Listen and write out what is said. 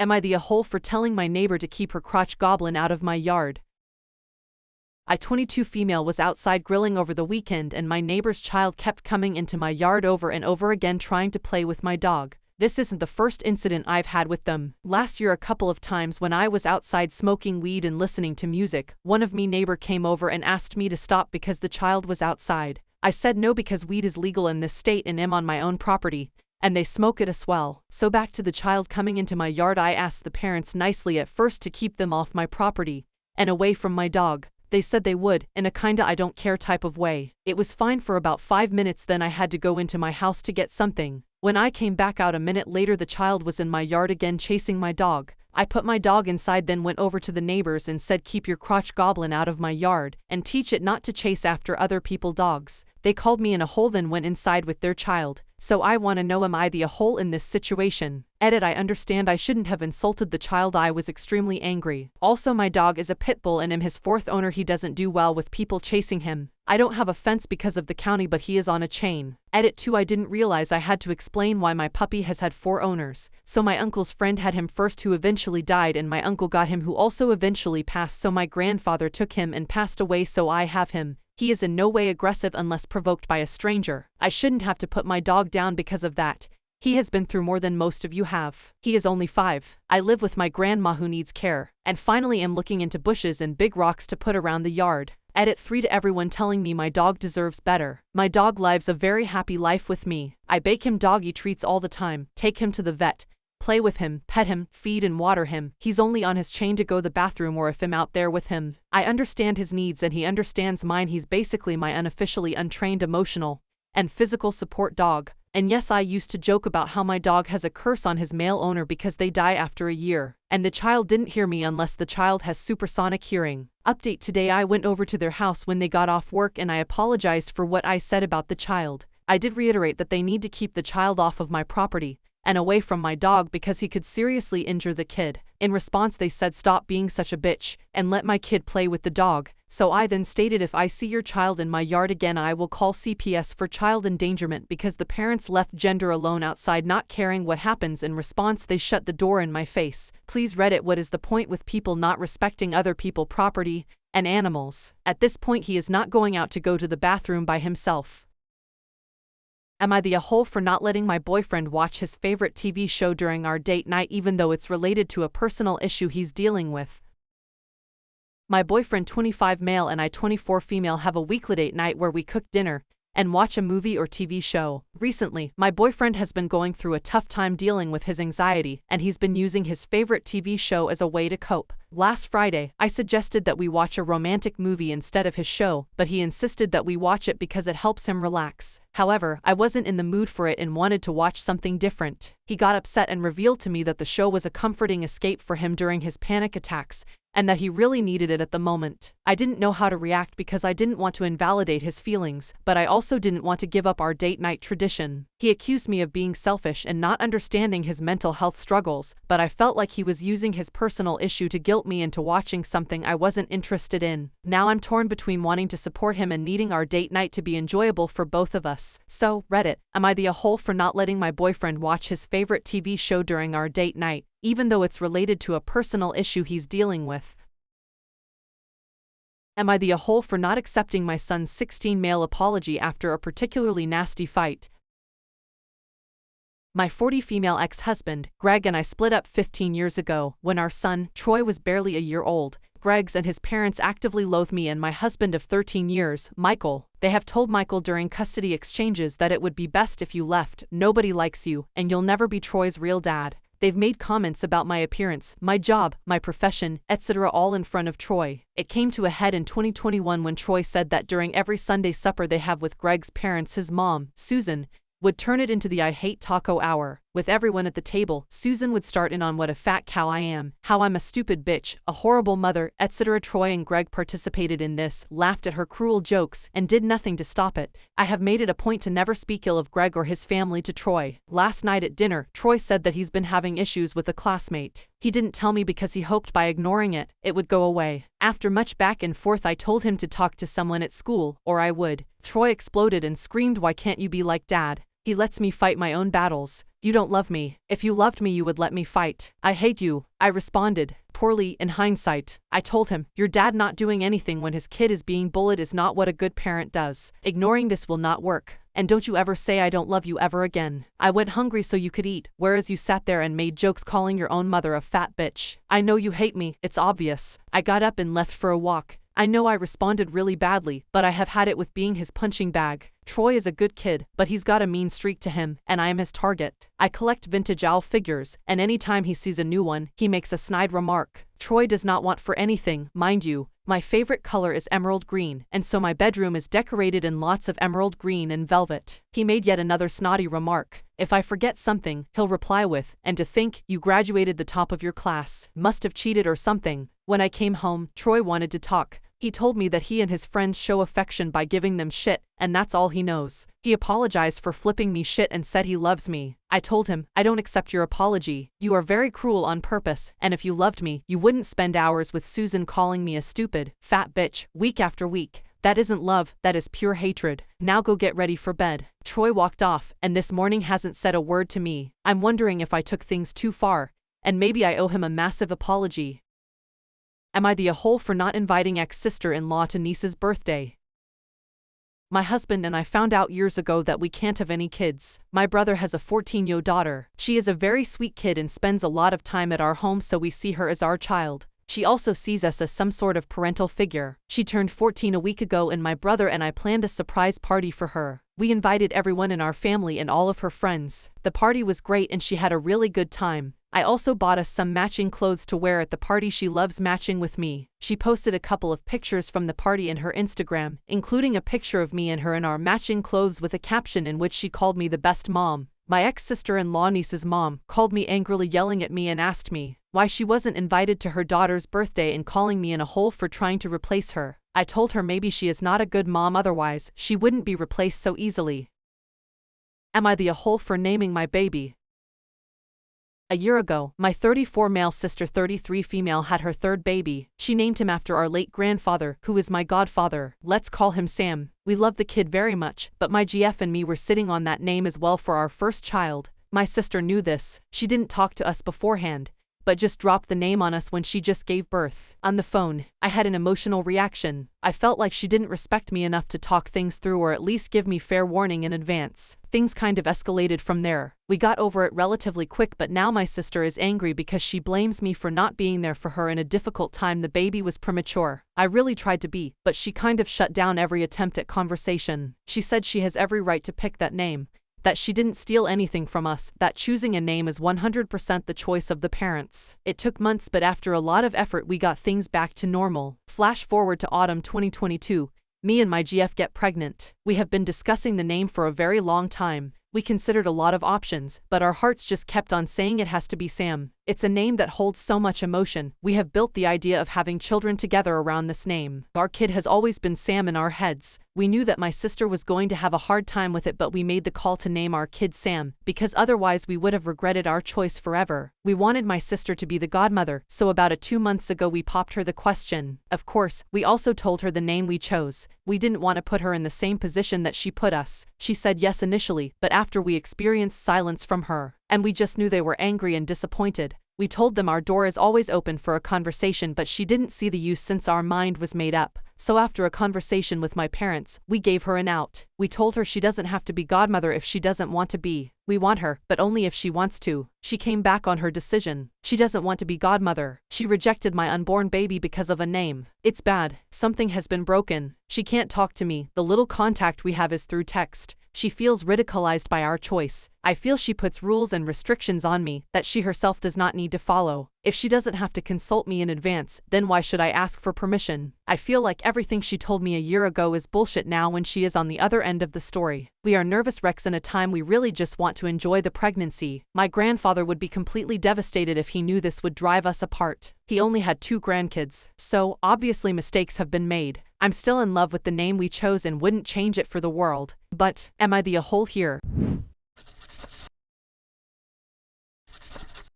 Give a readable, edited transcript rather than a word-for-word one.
Am I the a-hole for telling my neighbor to keep her crotch goblin out of my yard? I, 22 female, was outside grilling over the weekend and my neighbor's child kept coming into my yard over and over again trying to play with my dog. This isn't the first incident I've had with them. Last year a couple of times when I was outside smoking weed and listening to music, one of me neighbor came over and asked me to stop because the child was outside. I said no because weed is legal in this state and am on my own property, and they smoke it as well. So back to the child coming into my yard, I asked the parents nicely at first to keep them off my property and away from my dog. They said they would, in a kinda I don't care type of way. It was fine for about 5 minutes, then I had to go into my house to get something. When I came back out a minute later, the child was in my yard again chasing my dog. I put my dog inside, then went over to the neighbors and said, keep your crotch goblin out of my yard, and teach it not to chase after other people's dogs. They called me an a-hole, then went inside with their child. So I wanna know, am I the a-hole in this situation? Edit. I understand I shouldn't have insulted the child. I was extremely angry. Also, my dog is a pit bull and am his 4th owner. He doesn't do well with people chasing him. I don't have a fence because of the county, but he is on a chain. Edit 2. I didn't realize I had to explain why my puppy has had 4 owners. So my uncle's friend had him first, who eventually died, and my uncle got him, who also eventually passed, so my grandfather took him and passed away, so I have him. He is in no way aggressive unless provoked by a stranger. I shouldn't have to put my dog down because of that. He has been through more than most of you have. He is only 5. I live with my grandma who needs care. And finally am looking into bushes and big rocks to put around the yard. Edit 3. To everyone telling me my dog deserves better. My dog lives a very happy life with me. I bake him doggy treats all the time, take him to the vet, play with him, pet him, feed and water him. He's only on his chain to go to the bathroom or if I'm out there with him. I understand his needs and he understands mine. He's basically my unofficially untrained emotional and physical support dog. And yes, I used to joke about how my dog has a curse on his male owner because they die after a year, and the child didn't hear me unless the child has supersonic hearing. Update. Today I went over to their house when they got off work and I apologized for what I said about the child. I did reiterate that they need to keep the child off of my property and away from my dog because he could seriously injure the kid. In response, they said, stop being such a bitch and let my kid play with the dog. So I then stated, if I see your child in my yard again, I will call CPS for child endangerment because the parents left gender alone outside not caring what happens. In response, they shut the door in my face. Please Reddit, what is the point with people not respecting other people's property and animals? At this point he is not going out to go to the bathroom by himself. Am I the a-hole for not letting my boyfriend watch his favorite TV show during our date night even though it's related to a personal issue he's dealing with? My boyfriend, 25 male, and I, 24 female, have a weekly date night where we cook dinner and watch a movie or TV show. Recently, my boyfriend has been going through a tough time dealing with his anxiety, and he's been using his favorite TV show as a way to cope. Last Friday, I suggested that we watch a romantic movie instead of his show, but he insisted that we watch it because it helps him relax. However, I wasn't in the mood for it and wanted to watch something different. He got upset and revealed to me that the show was a comforting escape for him during his panic attacks, and that he really needed it at the moment. I didn't know how to react because I didn't want to invalidate his feelings, but I also didn't want to give up our date night tradition. He accused me of being selfish and not understanding his mental health struggles, but I felt like he was using his personal issue to guilt me into watching something I wasn't interested in. Now I'm torn between wanting to support him and needing our date night to be enjoyable for both of us. So, Reddit, am I the a-hole for not letting my boyfriend watch his favorite TV show during our date night, even though it's related to a personal issue he's dealing with? Am I the a-hole for not accepting my son's 16 male apology after a particularly nasty fight? My 40 female ex-husband, Greg, and I split up 15 years ago when our son, Troy, was barely a year old. Greg's and his parents actively loathe me and my husband of 13 years, Michael. They have told Michael during custody exchanges that it would be best if you left, nobody likes you, and you'll never be Troy's real dad. They've made comments about my appearance, my job, my profession, etc., all in front of Troy. It came to a head in 2021 when Troy said that during every Sunday supper they have with Greg's parents, his mom, Susan, would turn it into the I hate taco hour. With everyone at the table, Susan would start in on what a fat cow I am, how I'm a stupid bitch, a horrible mother, etc. Troy and Greg participated in this, laughed at her cruel jokes, and did nothing to stop it. I have made it a point to never speak ill of Greg or his family to Troy. Last night at dinner, Troy said that he's been having issues with a classmate. He didn't tell me because he hoped by ignoring it, it would go away. After much back and forth, I told him to talk to someone at school, or I would. Troy exploded and screamed, "Why can't you be like Dad? He lets me fight my own battles. You don't love me. If you loved me, you would let me fight. I hate you. I responded, poorly in hindsight. I told him, your dad not doing anything when his kid is being bullied is not what a good parent does. Ignoring this will not work. And don't you ever say I don't love you ever again. I went hungry so you could eat, whereas you sat there and made jokes calling your own mother a fat bitch. I know you hate me, it's obvious. I got up and left for a walk. I know I responded really badly, but I have had it with being his punching bag. Troy is a good kid, but he's got a mean streak to him, and I am his target. I collect vintage owl figures, and anytime he sees a new one, he makes a snide remark. Troy does not want for anything, mind you. My favorite color is emerald green, and so my bedroom is decorated in lots of emerald green and velvet. He made yet another snotty remark. If I forget something, he'll reply with, and to think, you graduated the top of your class, must have cheated or something. When I came home, Troy wanted to talk. He told me that he and his friends show affection by giving them shit, and that's all he knows. He apologized for flipping me shit and said he loves me. I told him, I don't accept your apology. You are very cruel on purpose, and if you loved me, you wouldn't spend hours with Susan calling me a stupid, fat bitch, week after week. That isn't love, that is pure hatred. Now go get ready for bed. Troy walked off, and this morning hasn't said a word to me. I'm wondering if I took things too far, and maybe I owe him a massive apology. Am I the a-hole for not inviting ex-sister-in-law to niece's birthday? My husband and I found out years ago that we can't have any kids. My brother has a 14-year-old daughter. She is a very sweet kid and spends a lot of time at our home, so we see her as our child. She also sees us as some sort of parental figure. She turned 14 a week ago and my brother and I planned a surprise party for her. We invited everyone in our family and all of her friends. The party was great and she had a really good time. I also bought us some matching clothes to wear at the party. She loves matching with me. She posted a couple of pictures from the party in her Instagram, including a picture of me and her in our matching clothes with a caption in which she called me the best mom. My ex-sister-in-law niece's mom called me angrily, yelling at me and asked me why she wasn't invited to her daughter's birthday and calling me in a hole for trying to replace her. I told her maybe she is not a good mom, otherwise she wouldn't be replaced so easily. Am I the a-hole for naming my baby? A year ago, my 34 male sister 33 female had her third baby. She named him after our late grandfather, who is my godfather. Let's call him Sam. We love the kid very much, but my GF and me were sitting on that name as well for our first child. My sister knew this. She didn't talk to us beforehand, but just dropped the name on us when she just gave birth. On the phone, I had an emotional reaction. I felt like she didn't respect me enough to talk things through or at least give me fair warning in advance. Things kind of escalated from there. We got over it relatively quick, but now my sister is angry because she blames me for not being there for her in a difficult time. The baby was premature. I really tried to be, but she kind of shut down every attempt at conversation. She said she has every right to pick that name, that she didn't steal anything from us, that choosing a name is 100% the choice of the parents. It took months, but after a lot of effort we got things back to normal. Flash forward to autumn 2022, me and my GF get pregnant. We have been discussing the name for a very long time. We considered a lot of options, but our hearts just kept on saying it has to be Sam. It's a name that holds so much emotion. We have built the idea of having children together around this name. Our kid has always been Sam in our heads. We knew that my sister was going to have a hard time with it, but we made the call to name our kid Sam, because otherwise we would have regretted our choice forever. We wanted my sister to be the godmother, so about 2 months ago we popped her the question. Of course, we also told her the name we chose. We didn't want to put her in the same position that she put us. She said yes initially, but after we experienced silence from her, and we just knew they were angry and disappointed. We told them our door is always open for a conversation, but she didn't see the use since our mind was made up. So after a conversation with my parents, we gave her an out. We told her she doesn't have to be godmother if she doesn't want to be. We want her, but only if she wants to. She came back on her decision. She doesn't want to be godmother. She rejected my unborn baby because of a name. It's bad. Something has been broken. She can't talk to me. The little contact we have is through text. She feels ridiculized by our choice. I feel she puts rules and restrictions on me that she herself does not need to follow. If she doesn't have to consult me in advance, then why should I ask for permission? I feel like everything she told me a year ago is bullshit now when she is on the other end of the story. We are nervous wrecks in a time we really just want to enjoy the pregnancy. My grandfather would be completely devastated if he knew this would drive us apart. He only had 2 grandkids, so obviously mistakes have been made. I'm still in love with the name we chose and wouldn't change it for the world. But am I the a-hole here?